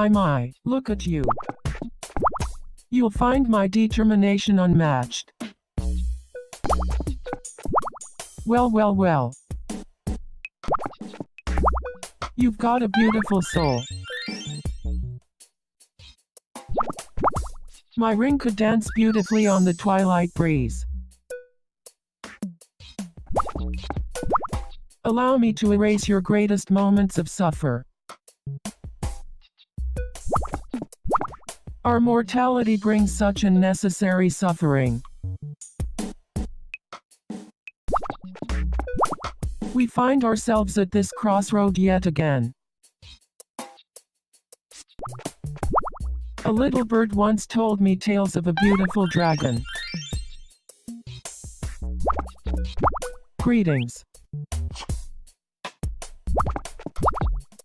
My, look at you. You'll find my determination unmatched. Well. You've got a beautiful soul. My ring could dance beautifully on the twilight breeze. Allow me to erase your greatest moments of suffer. Our mortality brings such unnecessary suffering. We find ourselves at this crossroad yet again. A little bird once told me tales of a beautiful dragon. Greetings.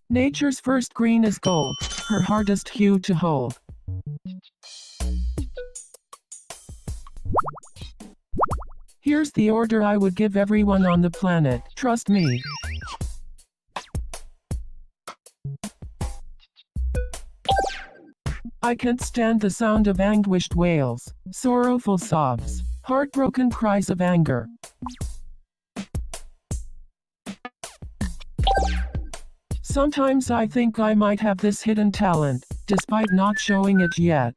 Nature's first green is gold, her hardest hue to hold. Here's the order I would give everyone on the planet, trust me. I can't stand the sound of anguished wails, sorrowful sobs, heartbroken cries of anger. Sometimes I think I might have this hidden talent, despite not showing it yet.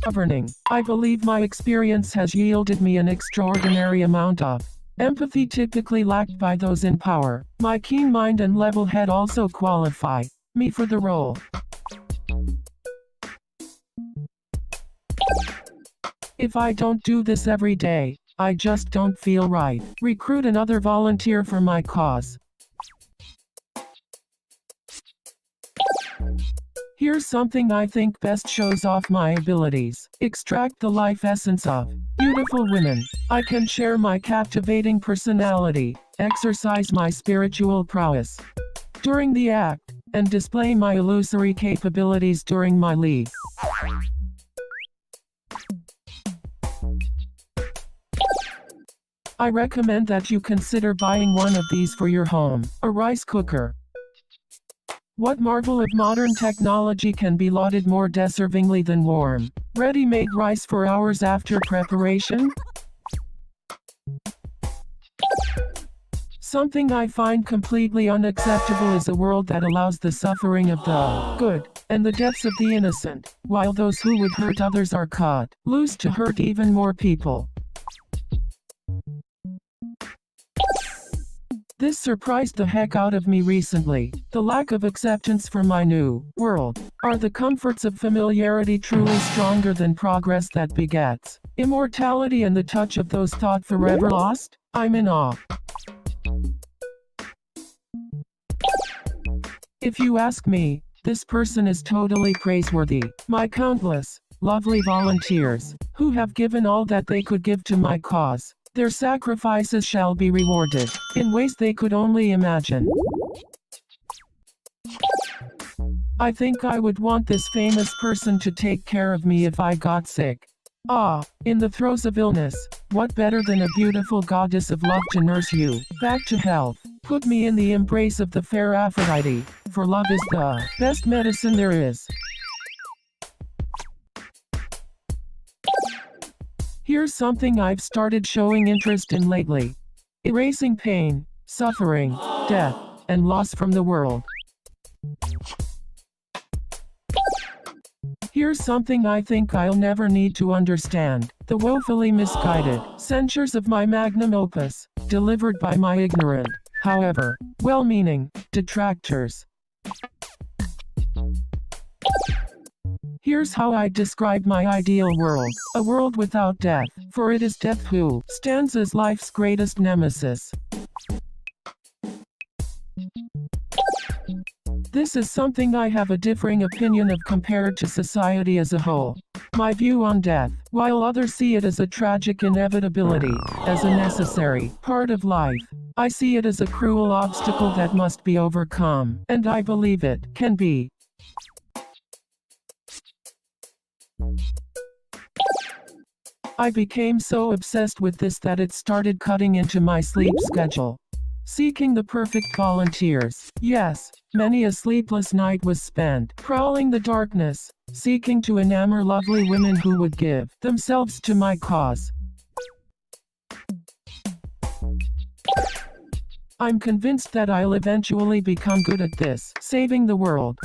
Governing, I believe my experience has yielded me an extraordinary amount of empathy typically lacked by those in power. My keen mind and level head also qualify me for the role. If I don't do this every day, I just don't feel right. Recruit another volunteer for my cause. Here's something I think best shows off my abilities. Extract the life essence of beautiful women. I can share my captivating personality, exercise my spiritual prowess during the act, and display my illusory capabilities during my leave. I recommend that you consider buying one of these for your home. A rice cooker. What marvel of modern technology can be lauded more deservingly than warm, ready-made rice for hours after preparation? Something I find completely unacceptable is a world that allows the suffering of the good and the deaths of the innocent, while those who would hurt others are caught loose to hurt even more people. This surprised the heck out of me recently. The lack of acceptance for my new world. Are the comforts of familiarity truly stronger than progress that begets immortality and the touch of those thought forever lost? I'm in awe. If you ask me, this person is totally praiseworthy. My countless, lovely volunteers, who have given all that they could give to my cause. Their sacrifices shall be rewarded, in ways they could only imagine. I think I would want this famous person to take care of me if I got sick. In the throes of illness, what better than a beautiful goddess of love to nurse you back to health? Put me in the embrace of the fair Aphrodite, for love is the best medicine there is. Here's something I've started showing interest in lately. Erasing pain, suffering, death, and loss from the world. Here's something I think I'll never need to understand. The woefully misguided censures of my magnum opus, delivered by my ignorant, however, well-meaning, detractors. Here's how I describe my ideal world. A world without death, for it is death who stands as life's greatest nemesis. This is something I have a differing opinion of compared to society as a whole. My view on death, while others see it as a tragic inevitability, as a necessary part of life, I see it as a cruel obstacle that must be overcome, and I believe it can be. I became so obsessed with this that it started cutting into my sleep schedule. Seeking the perfect volunteers. Yes, many a sleepless night was spent prowling the darkness, seeking to enamor lovely women who would give themselves to my cause. I'm convinced that I'll eventually become good at this, saving the world.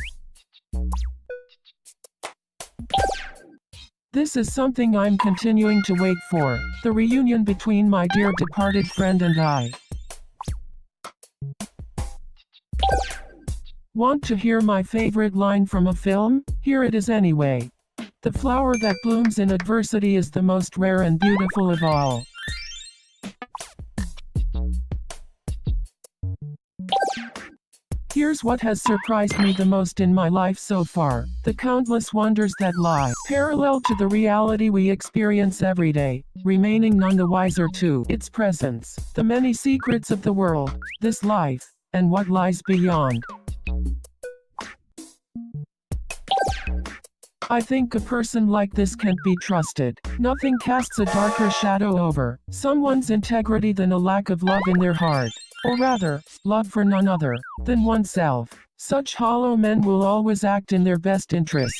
This is something I'm continuing to wait for, the reunion between my dear departed friend and I. Want to hear my favorite line from a film? Here it is anyway. The flower that blooms in adversity is the most rare and beautiful of all. Here's what has surprised me the most in my life so far, the countless wonders that lie parallel to the reality we experience every day, remaining none the wiser to its presence, the many secrets of the world, this life, and what lies beyond. I think a person like this can't be trusted. Nothing casts a darker shadow over someone's integrity than a lack of love in their heart. Or rather, love for none other than oneself. Such hollow men will always act in their best interest.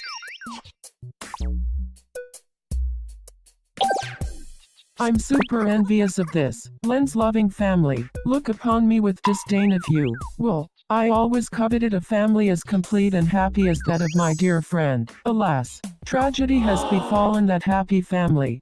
I'm super envious of this lens-loving family. Look upon me with disdain if you will. I always coveted a family as complete and happy as that of my dear friend. Alas, tragedy has befallen that happy family.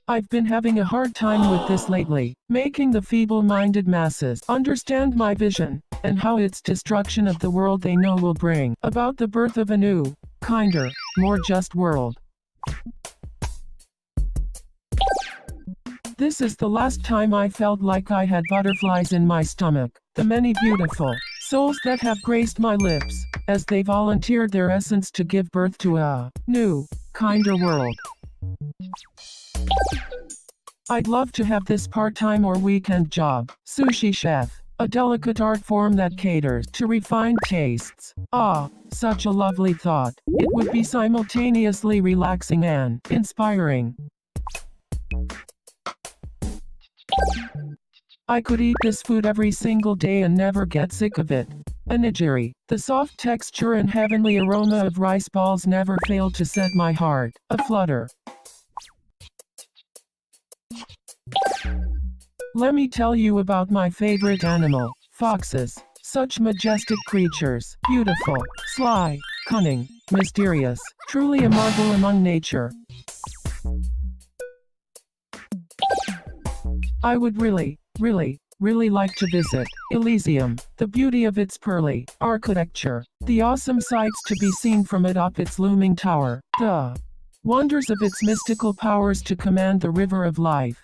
I've been having a hard time with this lately, making the feeble-minded masses understand my vision, and how its destruction of the world they know will bring about the birth of a new, kinder, more just world. This is the last time I felt like I had butterflies in my stomach, the many beautiful souls that have graced my lips, as they volunteered their essence to give birth to a new, kinder world. I'd love to have this part-time or weekend job, sushi chef, a delicate art form that caters to refined tastes. Ah, such a lovely thought. It would be simultaneously relaxing and inspiring. I could eat this food every single day and never get sick of it. Onigiri, the soft texture and heavenly aroma of rice balls never fail to set my heart aflutter. Let me tell you about my favorite animal, foxes. Such majestic creatures, beautiful, sly, cunning, mysterious, truly a marvel among nature. I would really like to visit Elysium, the beauty of its pearly architecture, the awesome sights to be seen from atop its looming tower, the wonders of its mystical powers to command the river of life.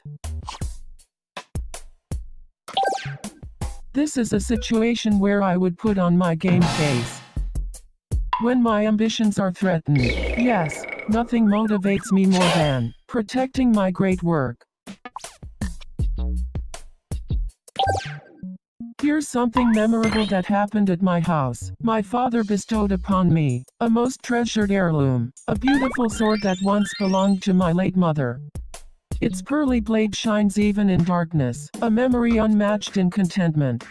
This is a situation where I would put on my game face. When my ambitions are threatened, yes, nothing motivates me more than protecting my great work. Here's something memorable that happened at my house. My father bestowed upon me a most treasured heirloom, a beautiful sword that once belonged to my late mother. Its pearly blade shines even in darkness, a memory unmatched in contentment.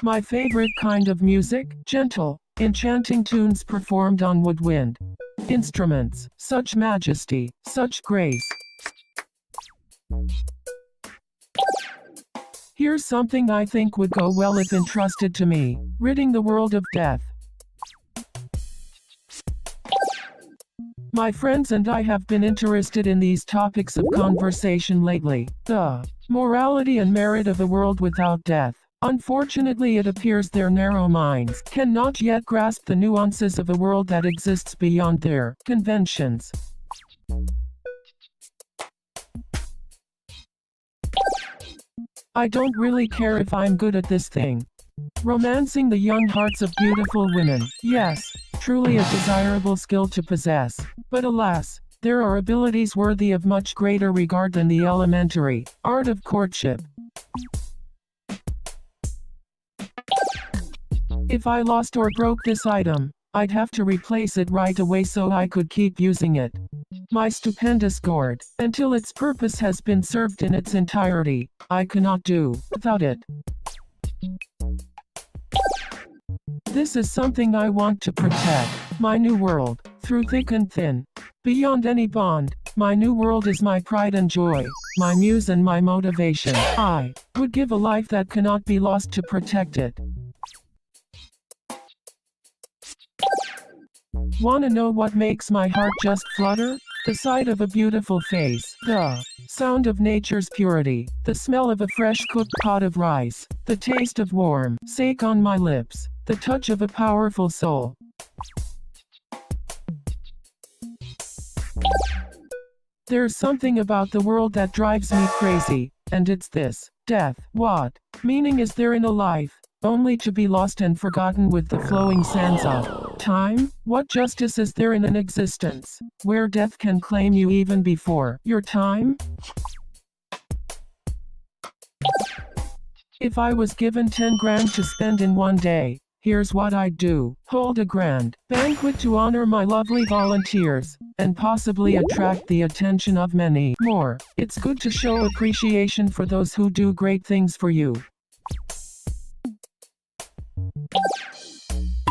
My favorite kind of music, gentle, enchanting tunes performed on woodwind instruments, such majesty, such grace. Here's something I think would go well if entrusted to me, ridding the world of death. My friends and I have been interested in these topics of conversation lately, the morality and merit of a world without death. Unfortunately, it appears their narrow minds cannot yet grasp the nuances of a world that exists beyond their conventions. I don't really care if I'm good at this thing. Romancing the young hearts of beautiful women. Yes, truly a desirable skill to possess. But alas, there are abilities worthy of much greater regard than the elementary art of courtship. If I lost or broke this item, I'd have to replace it right away so I could keep using it. My stupendous gourd, until its purpose has been served in its entirety, I cannot do without it. This is something I want to protect. My new world, through thick and thin. Beyond any bond, my new world is my pride and joy, my muse and my motivation. I would give a life that cannot be lost to protect it. Wanna know what makes my heart just flutter? The sight of a beautiful face, the sound of nature's purity, the smell of a fresh cooked pot of rice, the taste of warm steak on my lips, the touch of a powerful soul. There's something about the world that drives me crazy, and it's this: death. What meaning is there in a life, only to be lost and forgotten with the flowing sands of time? What justice is there in an existence where death can claim you even before your time? If I was given 10 grand to spend in one day, here's what I'd do: hold a grand banquet to honor my lovely volunteers, and possibly attract the attention of many more. It's good to show appreciation for those who do great things for you.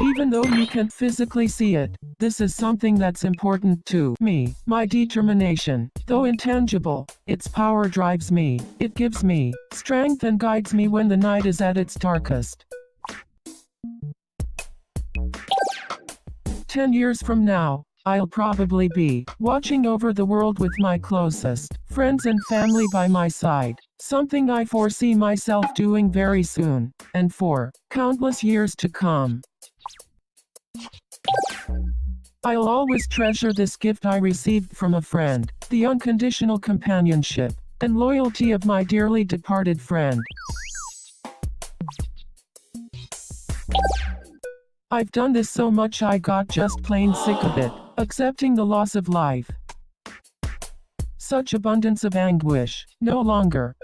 Even though you can't physically see it, this is something that's important to me. My determination, though intangible, its power drives me. It gives me strength and guides me when the night is at its darkest. 10 years from now, I'll probably be watching over the world with my closest friends and family by my side. Something I foresee myself doing very soon, and for countless years to come. I'll always treasure this gift I received from a friend, the unconditional companionship and loyalty of my dearly departed friend. I've done this so much I got just plain sick of it, accepting the loss of life. Such abundance of anguish, no longer.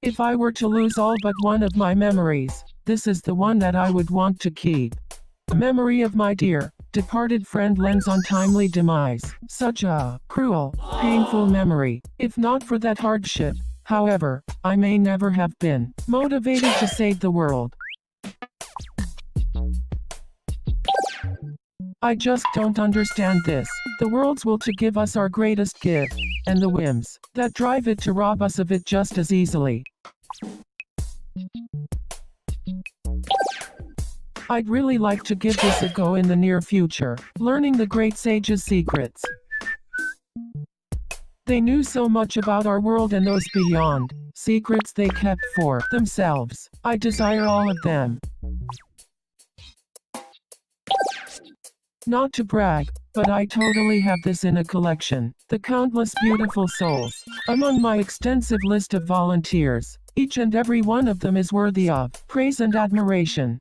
If I were to lose all but one of my memories, this is the one that I would want to keep. A memory of my dear, departed friend Len's untimely demise. Such a cruel, painful memory. If not for that hardship, however, I may never have been motivated to save the world. I just don't understand this. The world's will to give us our greatest gift, and the whims that drive it to rob us of it just as easily. I'd really like to give this a go in the near future, learning the great sages' secrets. They knew so much about our world and those beyond, secrets they kept for themselves. I desire all of them. Not to brag, but I totally have this in a collection. The countless beautiful souls among my extensive list of volunteers. Each and every one of them is worthy of praise and admiration.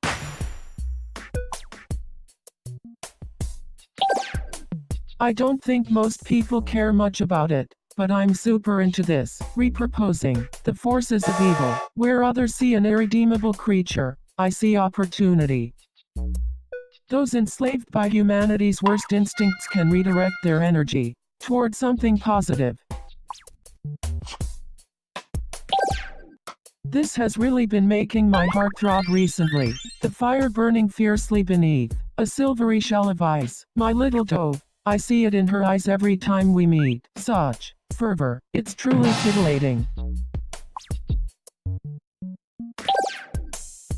I don't think most people care much about it, but I'm super into this. Repurposing the forces of evil. Where others see an irredeemable creature, I see opportunity. Those enslaved by humanity's worst instincts can redirect their energy toward something positive. This has really been making my heart throb recently. The fire burning fiercely beneath a silvery shell of ice. My little dove, I see it in her eyes every time we meet. Such fervor, it's truly titillating.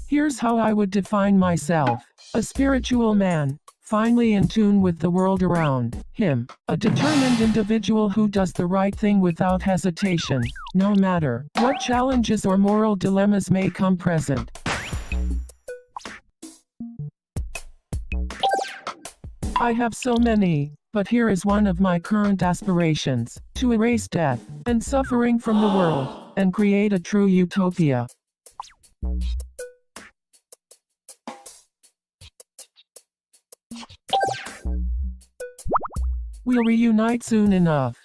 Here's how I would define myself. A spiritual man, finely in tune with the world around him. A determined individual who does the right thing without hesitation, no matter what challenges or moral dilemmas may come present. I have so many But here is one of my current aspirations, to erase death and suffering from the world, and create a true utopia. We'll reunite soon enough.